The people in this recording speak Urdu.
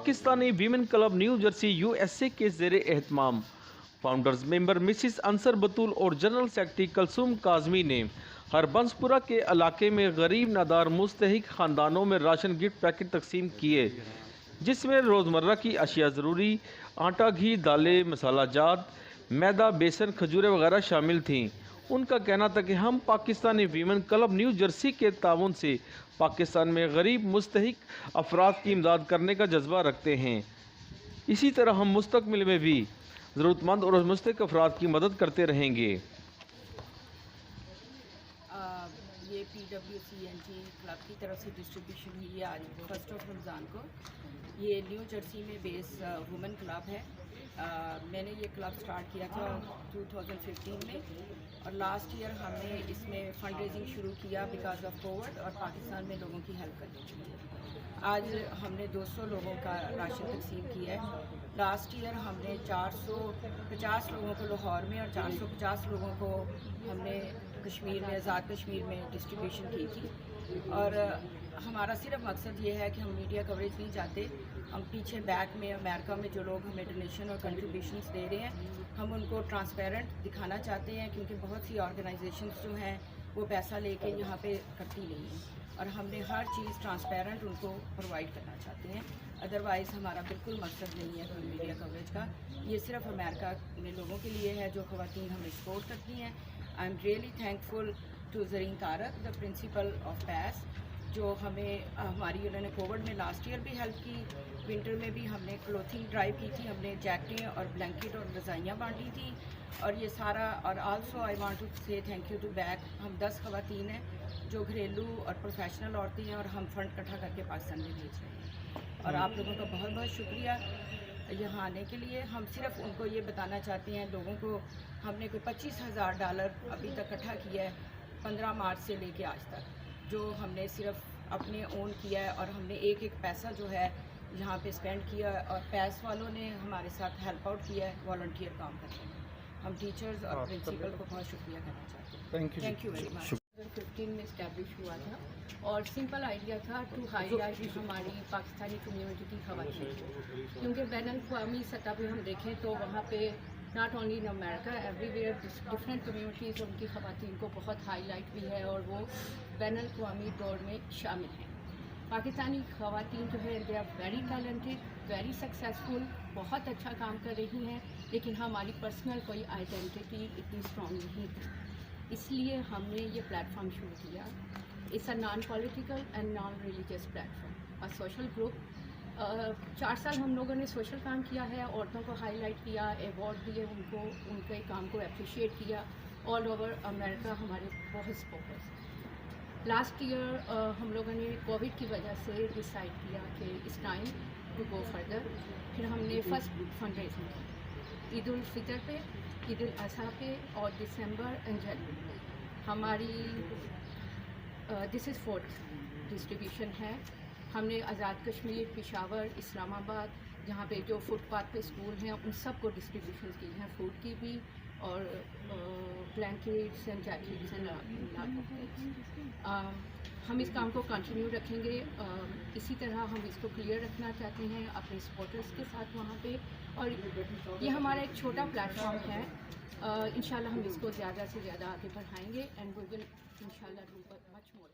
Pakistani women club new Jersey USA کے زیر اہتمام فاؤنڈرز ممبر مسز انصر بطول اور جنرل سیکرٹری کلثوم کاظمی نے ہربنس پورہ کے علاقے میں غریب نادار مستحق خاندانوں میں راشن گفٹ پیکٹ تقسیم کیے، جس میں روزمرہ کی اشیاء ضروری آٹا، گھی، دالیں، مسالہ جات، میدا، بیسن، کھجوریں وغیرہ شامل تھیں۔ ان کا کہنا تھا کہ ہم Pakistani women club new Jersey کے تعاون سے پاکستان میں غریب مستحق افراد کی امداد کرنے کا جذبہ رکھتے ہیں۔ اسی طرح ہم مستقبل میں بھی ضرورت مند اور مستحق افراد کی مدد کرتے رہیں گے۔ یہ PWCNG کلب کی طرف سے ڈسٹریبیوشن ہوئی ہے آج 1 رمضان کو۔ یہ نیو جرسی میں بیس وومن کلب ہے۔ میں نے یہ کلب سٹارٹ کیا تھا 2015 میں، اور لاسٹ ایئر ہم نے اس میں فنڈ ریزنگ شروع کیا بیکاز آف کووڈ اور پاکستان میں لوگوں کی ہیلپ کرنے کے لیے۔ آج ہم نے 200 لوگوں کا راشن تقسیم کیا ہے۔ لاسٹ ایئر ہم نے 450 لوگوں کو لاہور میں اور 450 لوگوں کو ہم نے کشمیر میں، آزاد کشمیر میں ڈسٹریبیوشن کی تھی۔ اور ہمارا صرف مقصد یہ ہے کہ ہم میڈیا کوریج نہیں چاہتے، ہم پیچھے بیک میں امریکہ میں جو لوگ ہمیں ڈونیشن اور کنٹریبیوشنز دے رہے ہیں، ہم ان کو ٹرانسپیرنٹ دکھانا چاہتے ہیں، کیونکہ بہت سی آرگنائزیشنز جو ہیں وہ پیسہ لے کے یہاں پہ کرتی نہیں ہیں، اور ہم نے ہر چیز ٹرانسپیرنٹ ان کو پرووائڈ کرنا چاہتے ہیں۔ ادروائز ہمارا بالکل مقصد نہیں ہے کوئی میڈیا کوریج کا، یہ صرف امریکہ میں لوگوں کے لیے ہے جو خواتین ہمیں سپورٹ کرتی ہیں۔ I'm really thankful to Zareen Tariq, the principal of پیس، جو ہمیں ہماری انہوں نے کووڈ میں لاسٹ ایئر بھی ہیلپ کی، ونٹر میں بھی ہم نے کلوتھنگ ڈرائیو کی تھی، ہم نے جیکٹیں اور بلینکٹ اور رضائیاں بانٹی تھیں، اور یہ سارا، اور آلسو آئی وانٹ ٹو سے تھینک یو ٹو بیک، ہم 10 خواتین ہیں جو گھریلو اور پروفیشنل عورتیں ہیں، اور ہم فنڈ اکٹھا کر کے پاکستان میں بھیج رہے ہیں۔ اور آپ لوگوں کا بہت بہت شکریہ یہاں آنے کے لیے۔ ہم صرف ان کو یہ بتانا چاہتے ہیں لوگوں کو، ہم نے کوئی $25,000 ابھی تک اکٹھا کیا ہے 15 مارچ سے لے کے آج تک، جو ہم نے صرف اپنے اون کیا ہے، اور ہم نے ایک پیسہ جو ہے یہاں پہ اسپینڈ کیا ہے، اور پیس والوں نے ہمارے ساتھ ہیلپ آؤٹ کیا ہے والنٹیئر کام کرنے میں۔ ہم ٹیچرز اور پرنسپل کو بہت شکریہ کرنا چاہتے ہیں۔ Thank you very much. 2015 میں اسٹیبلش ہوا تھا، اور سمپل آئیڈیا تھا ٹو ہائی لائٹ ہماری پاکستانی کمیونٹی کی خواتین کو، کیونکہ بین الاقوامی سطح پہ ہم دیکھیں تو وہاں پہ not only in America, everywhere different communities ان کی خواتین کو بہت ہائی لائٹ بھی ہے، اور وہ بین الاقوامی دور میں شامل ہیں۔ پاکستانی خواتین جو ہے they are very talented, very successful, بہت اچھا کام کر رہی ہیں، لیکن ہماری پرسنل کوئی آئیڈینٹی اتنی اسٹرانگ نہیں تھی، اس لیے ہم نے یہ پلیٹ فارم شروع کیا۔ It's a non political and non religious platform, a social group. 4 سال ہم لوگوں نے سوشل کام کیا ہے، عورتوں کو ہائی لائٹ کیا، ایوارڈ دیے ان کو، ان کے کام کو اپریشیٹ کیا۔ آل اوور امریکہ ہمارے بہت سپورٹرس۔ لاسٹ ایئر ہم لوگوں نے کووڈ کی وجہ سے ڈیسائیڈ کیا کہ اس ٹائم ٹو گو فردر، پھر ہم نے فرسٹ فنڈ ریزنگ کی عید الفطر پہ، عید الاضحیٰ پہ، اور دسمبر اینڈ جنوری۔ ہماری دس از 4th ڈسٹریبیوشن ہے۔ ہم نے آزاد کشمیر، پشاور، اسلام آباد، جہاں پہ جو فٹ پاتھ پہ اسکول ہیں ان سب کو ڈسٹریبیوشن کی ہیں، فوڈ کی بھی، اور بلینکٹس اینڈ جیکٹس اینڈ ہم اس کام کو کنٹینیو رکھیں گے۔ اسی طرح ہم اس کو کلیئر رکھنا چاہتے ہیں اپنے سپورٹرز کے ساتھ وہاں پہ، اور یہ ہمارا ایک چھوٹا پلیٹ فارم ہے، انشاءاللہ ہم اس کو زیادہ سے زیادہ آگے بڑھائیں گے، اینڈ وی ول انشاءاللہ ڈو مچ مور۔